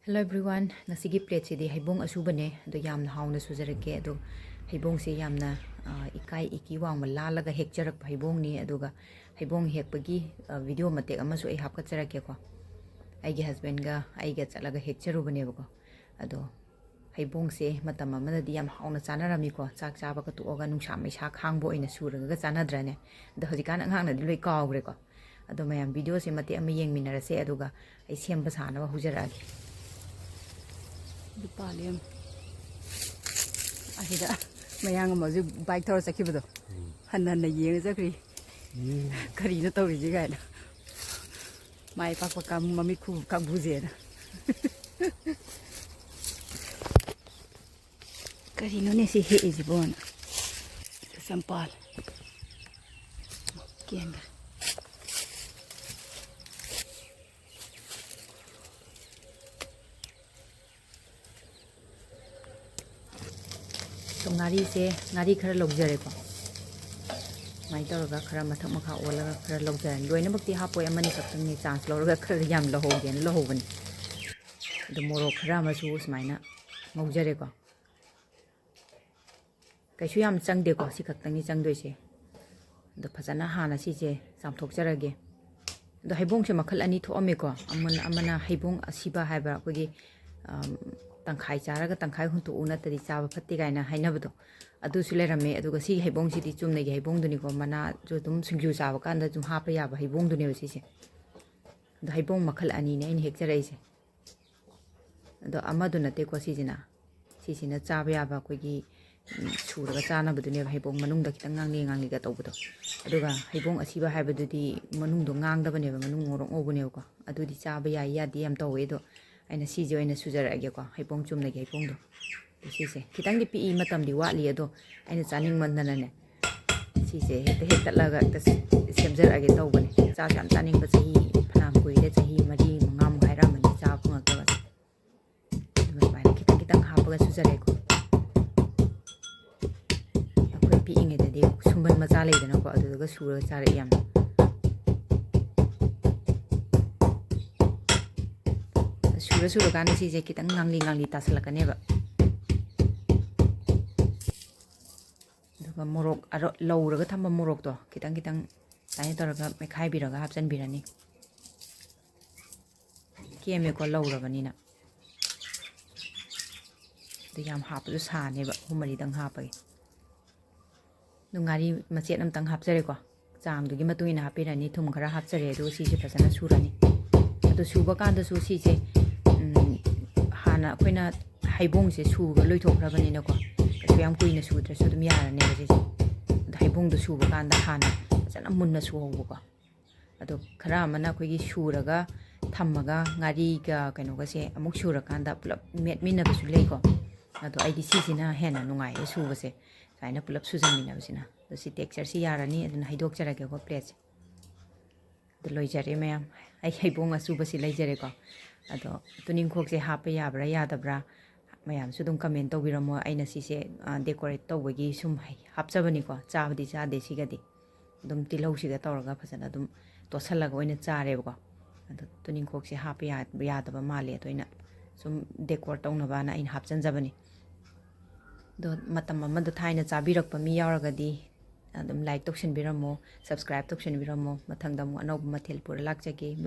Hello everyone, ngasigi plate si di Heibong asubane, do yamna hauna suzarake, do Heibong si yamna ikai iki wang malalaga hekjarak Heibong ni, aduga Heibong hekpagi video matek amasu ai hapka charake ko. Aige husband ga aige chalaga hekjarubane ko. Ado Heibong se matam amada di yam hauna chanarami ko, chak chaba ka tuoga nungsa maisa khangbo ina suraga chanadrane. Do hojikan anghangna di loi kawgre ko. Ado mayam video se matek ama yengminarase aduga ai semba sanawa hujaragi. Dupaliam. Ahida mayang amazu bike thor sakibado. Hanna na yeng zakri. Kari na tawri jiga na. Mai pak kam mami ku kam buje na. Kari no ne si he ijibon. Sampal. Kienga. So ngari se ngari khara logjare ko mai tawga khara mathak makha olaga khara logjare loina bakti hapoi amani kaptang ni chance lorga khara yam lohogen lohoban do moro khara masu usmaina ngogjare ko kaisu yam changde ko si kaptang ni changdoi se do phajana hana si je samthok jarage do Heibong se makhal ani thoame ko amana Heibong asiba haiba kogi tangkhai charaga tangkhai huntu una tari chaba phatti gaina hainabado adu sulerame aduga si Heibong si ti chumne gi Heibong duni ko mana jo dum Singju chaba kanda jum hapa yaba Heibong duni wasi se do Heibong makhal ani ne in hekjarai se do amadu nate ko si jina si sina chaba yaba ko gi suraga chana baduni Heibong manung da kitang ngang ni ga tawbudo aduga Heibong asiba haibadu di manung do ngang da bane ba manung ngorong obune ko adu di chaba ya ya di am tawe do aina si jo aina sujarage ko Heibong chumna gi Heibong do si se kitang di pi matam di wali ado aina chaning mandana ne si se hekta laga ta semjarage tawbane cha cham chaning ba chahi phanam kuire chahi mari mangam haira mani cha phunga ka ba mas kitang hapaga sujare ko akoi pi inge de sumban macha leidana ko aduga sura chara yam sura kan si je kitang ngangli tasalakane ba duga morok aro lawraga thamba morok to kitang tani toraga mekhai biraga hapchan birani keme ko lawrabani na de yam hapdu sane ba humari dang hapai nungari machet am tang hapjare ko chang dugi matuina hapirani thum khara hapjare do si je phasana surani adu suba kan da su si je hana koina Heibong se suga loithokrabani na ko kayam kuina sudra su dum yara ne je Heibong do suba kan da hana jana munna su hobo ko ado khara mana koi gi suraga thammaga ngari ga kaino ga se amuk sura kan da pulap met minna ba su lei ko ado ai di si sina hena nungai e suba se saina pulap sujang minna bisina do si texture si yara ni aduna haidok jara ke ko plate do loi jare mayam ai Heibong asuba si lai jare ko ado tuning khok se hapa yabra yadabra mayam su dum comment tawbiramo aina si se decorate tawbagi sum hapchabani ko chabdi cha de sigadi dum tilau siga tawraga phasana dum tosalaga oina chare ko ado tuning khok se hapa yadaba male toina sum decor tawnaba na aina hapchanjabani do matam amadu thaina chabirakpa mi yauragadi adum like toksin biramo subscribe toksin biramo mathangda mu anau mathel pura lakjage